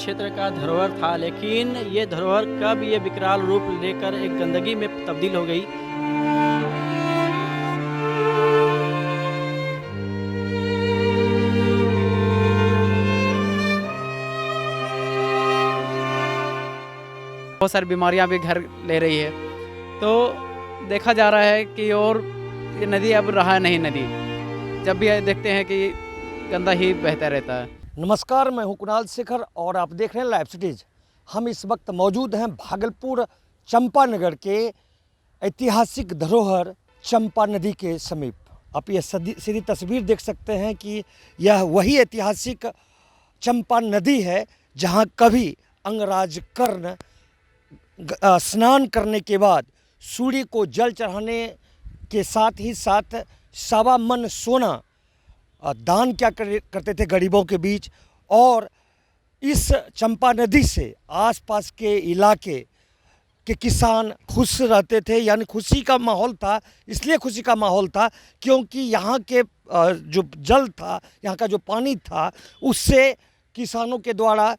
क्षेत्र का धरोहर था, लेकिन ये धरोहर कब ये विकराल रूप लेकर एक गंदगी में तब्दील हो गई। बहुत सारी बीमारियां भी घर ले रही है। तो देखा जा रहा है कि और ये नदी अब रहा नहीं नदी, जब भी देखते हैं कि गंदा ही बहता रहता है। नमस्कार, मैं हूं कुणाल शेखर और आप देख रहे हैं लाइव सिटीज। हम इस वक्त मौजूद हैं भागलपुर चंपानगर के ऐतिहासिक धरोहर चंपा नदी के समीप। आप ये सीधी तस्वीर देख सकते हैं कि यह वही ऐतिहासिक चंपा नदी है जहां कभी अंगराज कर्ण स्नान करने के बाद सूर्य को जल चढ़ाने के साथ ही साथ 1.25 मन सोना दान क्या करते थे गरीबों के बीच। और इस चंपा नदी से आसपास के इलाके के किसान खुश रहते थे, यानी खुशी का माहौल था। इसलिए खुशी का माहौल था क्योंकि यहाँ के जो जल था, यहाँ का जो पानी था, उससे किसानों के द्वारा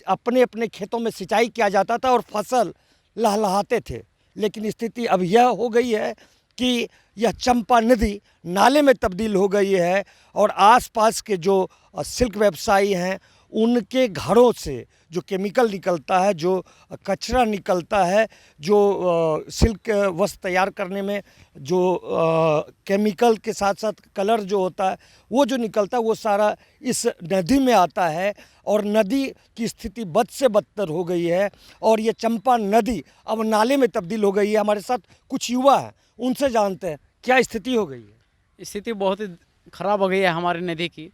अपने अपने खेतों में सिंचाई किया जाता था और फसल लहलहाते थे। लेकिन स्थिति अब यह हो गई है कि यह चंपा नदी नाले में तब्दील हो गई है और आसपास के जो सिल्क व्यवसायी हैं उनके घरों से जो केमिकल निकलता है, जो कचरा निकलता है, जो सिल्क वस्त्र तैयार करने में जो केमिकल के साथ साथ कलर जो होता है वो जो निकलता है वो सारा इस नदी में आता है और नदी की स्थिति बद से बदतर हो गई है और ये चंपा नदी अब नाले में तब्दील हो गई है। हमारे साथ कुछ युवा हैं, उनसे जानते हैं क्या स्थिति हो गई है। स्थिति बहुत ही ख़राब हो गई है हमारी नदी की।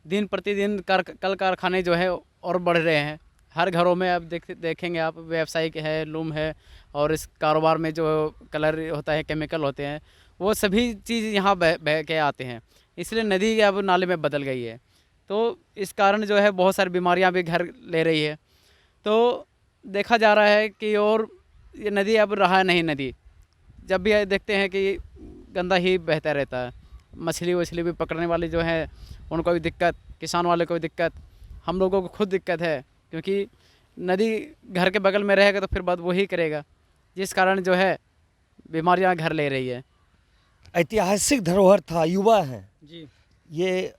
दिन प्रतिदिन कल कारखाने जो है और बढ़ रहे हैं। हर घरों में अब देखेंगे आप, व्यवसायिक है, लूम है, और इस कारोबार में जो कलर होता है, केमिकल होते हैं, वो सभी चीज़ यहाँ बह के आते हैं। इसलिए नदी अब नाले में बदल गई है। तो इस कारण जो है बहुत सारी बीमारियाँ भी घर ले रही है। तो देखा जा रहा है कि और ये नदी अब रहा नहीं नदी, जब भी देखते हैं कि गंदा ही बहता रहता है। मछली वछली भी पकड़ने वाले जो हैं उनको भी दिक्कत, किसान वाले को भी दिक्कत, हम लोगों को खुद दिक्कत है क्योंकि नदी घर के बगल में रहेगा तो फिर बात वही करेगा, जिस कारण जो है बीमारियां घर ले रही है। ऐतिहासिक धरोहर था, युवा हैं जी, ये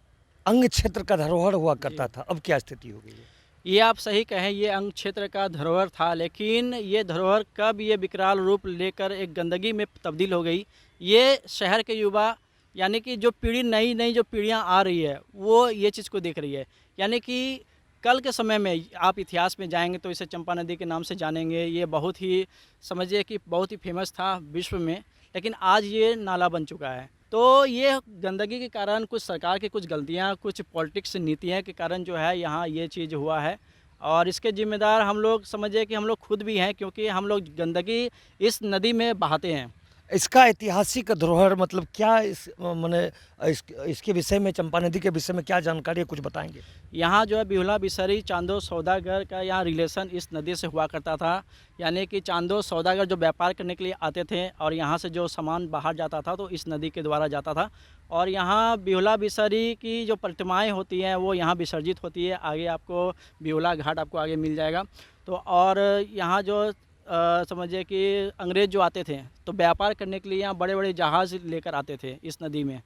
अंग क्षेत्र का धरोहर हुआ करता था, अब क्या स्थिति हो गई है। ये आप सही कहें, ये अंग क्षेत्र का धरोहर था, लेकिन ये धरोहर कब ये विकराल रूप लेकर एक गंदगी में तब्दील हो गई। ये शहर के युवा, यानी कि जो पीढ़ी नई नई जो पीढ़ियां आ रही है वो ये चीज़ को देख रही है। यानी कि कल के समय में आप इतिहास में जाएंगे तो इसे चंपा नदी के नाम से जानेंगे। ये बहुत ही समझिए कि बहुत ही फेमस था विश्व में, लेकिन आज ये नाला बन चुका है। तो ये गंदगी के कारण कुछ सरकार की कुछ गलतियां, कुछ पॉलिटिक्स नीतियां के कारण जो है यहाँ ये चीज़ हुआ है और इसके जिम्मेदार हम लोग समझिए कि हम लोग खुद भी हैं, क्योंकि हम लोग गंदगी इस नदी में बहाते हैं। इसका ऐतिहासिक धरोहर मतलब क्या, इसके विषय में, चंपा नदी के विषय में क्या जानकारी है, कुछ बताएंगे। यहाँ जो है बिहुला बिसरी चांदो सौदागर का यहाँ रिलेशन इस नदी से हुआ करता था। यानी कि चांदो सौदागर जो व्यापार करने के लिए आते थे और यहाँ से जो सामान बाहर जाता था तो इस नदी के द्वारा जाता था। और यहाँ बिहुला बिसरी की जो प्रतिमाएं होती हैं वो यहाँ विसर्जित होती है। आगे आपको बिहुला घाट आपको आगे मिल जाएगा। तो और यहाँ जो समझिए कि अंग्रेज़ जो आते थे तो व्यापार करने के लिए यहाँ बड़े बड़े जहाज़ लेकर आते थे इस नदी में।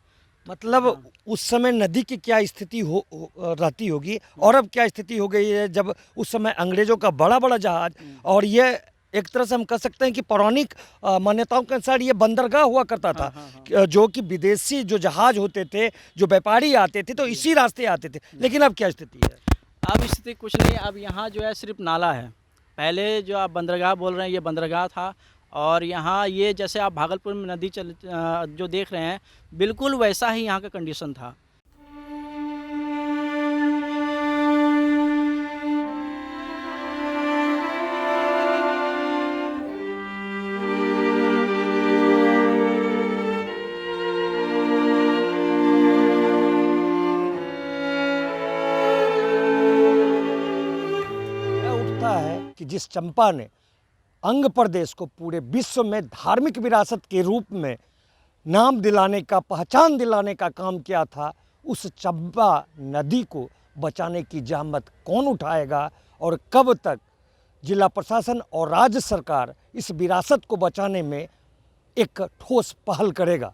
मतलब उस समय नदी की क्या स्थिति रहती होगी और अब क्या स्थिति हो गई है, जब उस समय अंग्रेज़ों का बड़ा बड़ा जहाज, और ये एक तरह से हम कह सकते हैं कि पौराणिक मान्यताओं के अनुसार ये बंदरगाह हुआ करता था। जो कि विदेशी जो जहाज होते थे, जो व्यापारी आते थे तो इसी रास्ते आते थे। लेकिन अब क्या स्थिति है। अब स्थिति कुछ नहीं, अब यहाँ जो है सिर्फ नाला है। पहले जो आप बंदरगाह बोल रहे हैं ये बंदरगाह था और यहाँ ये जैसे आप भागलपुर में नदी जो देख रहे हैं बिल्कुल वैसा ही यहाँ का कंडीशन था। कि जिस चंपा ने अंग प्रदेश को पूरे विश्व में धार्मिक विरासत के रूप में नाम दिलाने का, पहचान दिलाने का काम किया था, उस चंपा नदी को बचाने की जहमत कौन उठाएगा और कब तक जिला प्रशासन और राज्य सरकार इस विरासत को बचाने में एक ठोस पहल करेगा।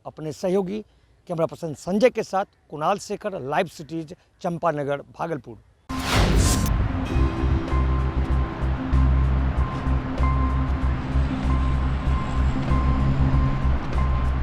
अपने सहयोगी कैमरा पर्सन संजय के साथ कुणाल शेखर, लाइव सिटीज, चंपानगर, भागलपुर।